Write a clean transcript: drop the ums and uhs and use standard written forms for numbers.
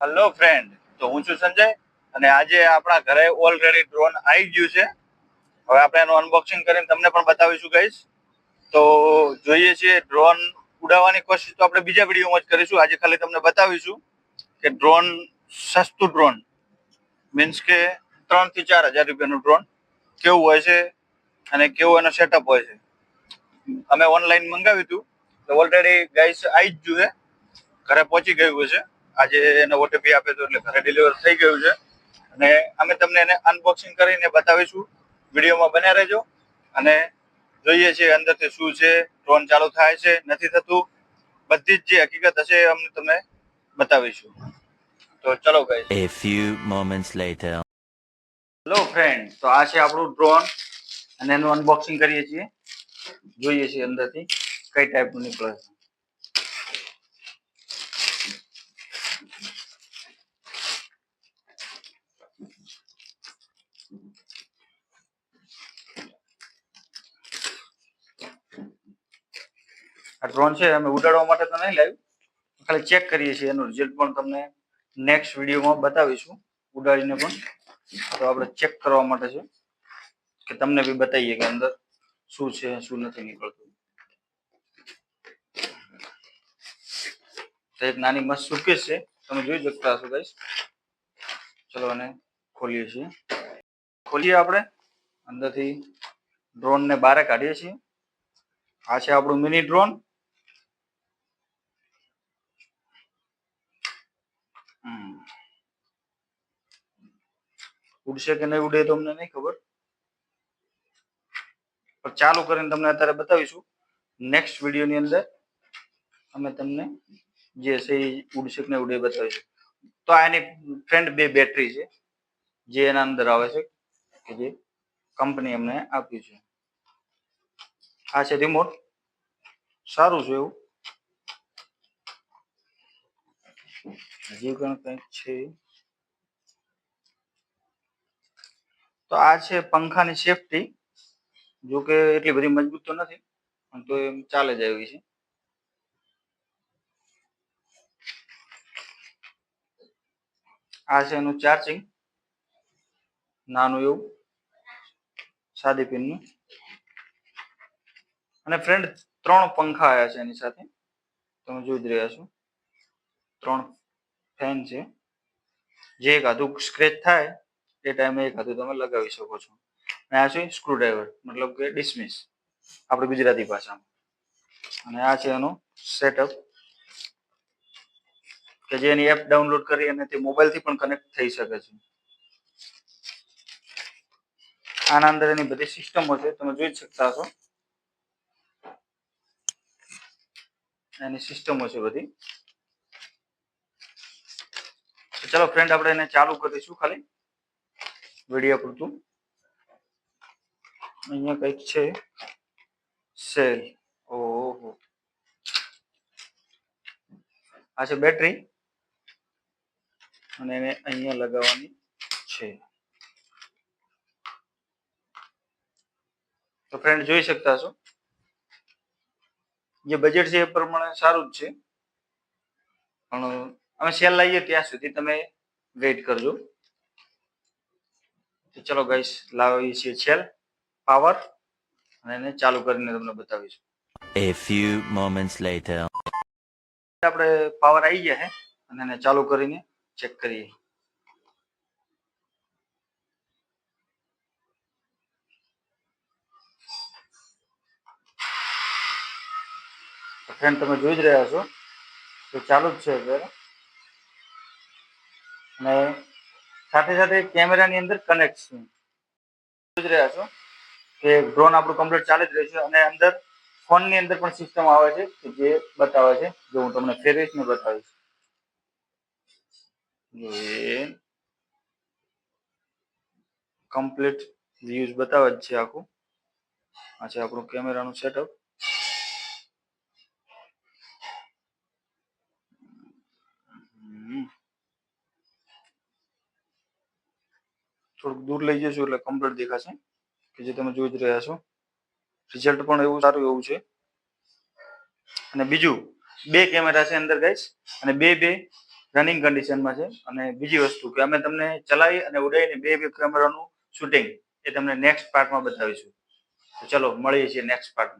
Hello friend, તો હું છું સંજય અને આજે આપણા ઘરે ઓલરેડી ડ્રોન આવી ગયું છે. હવે આપણે એનું અનબોક્સિંગ કરીને તમને પણ બતાવીશું ગાઈસ. તો જોઈએ છીએ ડ્રોન ઉડાવવાની કોશિશ તો આપણે બીજા વિડીયોમાં જ કરીશું. આજે ખાલી તમને બતાવીશું કે ડ્રોન સસ્તું ડ્રોન મીન્સ કે 3 થી 4 હજાર રૂપિયાનું ડ્રોન કેવું હોય છે અને કેવું એનો સેટઅપ હોય છે. અમે ઓનલાઈન મંગાવ્યું હતું તો ઓલરેડી ગાઈસ આવી જ ગયું છે, ઘરે પહોંચી ગયું છે. આજે એને ઓટીપી આપ્યો હતો એટલે ઘરે ડિલિવર થઈ ગયું છે અને અમે તમને એને અનબોક્સિંગ કરીને બતાવીશું. વિડીયોમાં બન્યા રહેજો અને જોઈએ છીએ અંદરથી શું છે, ડ્રોન ચાલુ થાય છે નથી થતું, બધી જ જે હકીકત હશે એ અમને તમને બતાવીશું. તો ચલો guys. A few moments later. Hello friend, તો આ છે આપણું ડ્રોન અને એનું અનબોક્સિંગ કરીએ છીએ. જોઈએ છીએ અંદરથી કઈ ટાઈપનું નીકળે છે. આ ડ્રોન છે અમે ઉડાડવા માટે તો નહીં લાવ્યું, ખાલી ચેક કરીએ છીએ. એનું રિઝલ્ટ પણ તમને નેક્સ્ટ વિડીયોમાં બતાવીશું, ઉડાડીને પણ. તો આપણે ચેક કરવા માટે છે કે તમને બી બતાવીએ કે અંદર શું છે શું નથી નીકળતું. તો એક નાની મસ્ત સુટકેસ છે, તમે જોઈ શકતા હશો ગાઈસ. ચલો અને ખોલીએ છીએ. ખોલીએ આપણે અંદરથી ડ્રોન ને બહાર કાઢીએ છીએ. આ છે આપણું મિની ડ્રોન. ઉડશે કે નહીં ઉડે તો અમને નહીં ખબર, પણ ચાલુ કરીને તમને અત્યારે બતાવીશું. નેક્સ્ટ વિડીયોની અંદર અમે તમને જે છે એ ઉડશે કે નહીં ઉડે બતાવીશું. તો આ એની ફ્રેન્ડ બે બેટરી છે જે એના અંદર આવે છે કે જે કંપની અમને આપ્યું છે. આ છે રિમોટ, સારું છે એવું. હજી પણ કંઈક છે. તો આ છે પંખાની સેફટી, જો કે એટલી બધી મજબૂત તો નથી પણ તો એમ ચાલે જાય એવી છે. આ છે એનું ચાર્જિંગ, નાનું એવું સાદી પિનનું. અને ફ્રેન્ડ 3 પંખા આવ્યા છે એની સાથે, તમે જોઈ જ રહ્યા છો. 3 ફેન છે, જે એક હાથું સ્ક્રેચ થાય એ ટાઈમે એક હાથું તમે લગાવી શકો છો. અને આ છે સ્ક્રુડ્રાઈવર, મતલબ કે ડિસમિસ આપણે ગુજરાતી ભાષામાં. અને આ છે એનો સેટઅપ કે જે એની એપ ડાઉનલોડ કરી અને તે મોબાઈલથી પણ કનેક્ટ થઈ શકે છે. આના અંદર એની બધી સિસ્ટમો છે, તમે જોઈ શકતા હશો. એની સિસ્ટમો છે બધી. ચલો ફ્રેન્ડ, આપણે એને ચાલુ કરીશું ખાલી વિડીયો પૂરતું. અહીંયા કંઈક છે સેલ. ઓહો, આ છે બેટરી અને એને અહીંયા લગાવવાની છે. તો ફ્રેન્ડ જોઈ શકતા હશો, જે બજેટ છે એ પ્રમાણે સારું જ છે, પણ અમે સેલ લાવીએ ત્યાં સુધી તમે વેઇટ કરજો. તો ચલો ગાઈસ, લાવીએ છીએ સેલ પાવર અને એને ચાલુ કરીને તમને બતાવીશું. A few moments later. આપણે પાવર આવી ગયા છે અને એને ચાલુ કરીને ચેક કરીએ. ફ્રેન્ડ તમે જોઈ જ રહ્યા છો તો ચાલુ જ છે અત્યારે. અને સાથે સાથે કેમેરાની અંદર કનેક્ટ છે. જોઈ જ રહ્યા છો કે ડ્રોન આપણું કમ્પ્લીટ ચાલી જ રહ્યું છે અને અંદર ફોનની અંદર પણ સિસ્ટમ આવે છે કે જે બતાવે છે. જો હું તમને ફેરવીશ ને બતાવીશ. એ કમ્પ્લીટ વ્યૂઝ બતાવે જ છે આખું. આ છે આપણું કેમેરાનું સેટઅપ. થોડુંક દૂર લઈ જશું એટલે કમ્પ્લીટ દેખાશે કે જે તમે જોઈ જ રહ્યા છો. રિઝલ્ટ પણ એવું સારું એવું છે. અને બીજું 2 કેમેરા છે અંદર ગાઈસ, અને બે રનિંગ કન્ડિશનમાં છે. અને બીજી વસ્તુ કે અમે તમને ચલાવી અને ઉડાવીને બે કેમેરાનું શૂટિંગ એ તમને નેક્સ્ટ પાર્ટમાં બતાવીશું. તો ચલો મળીએ છીએ નેક્સ્ટ પાર્ટમાં.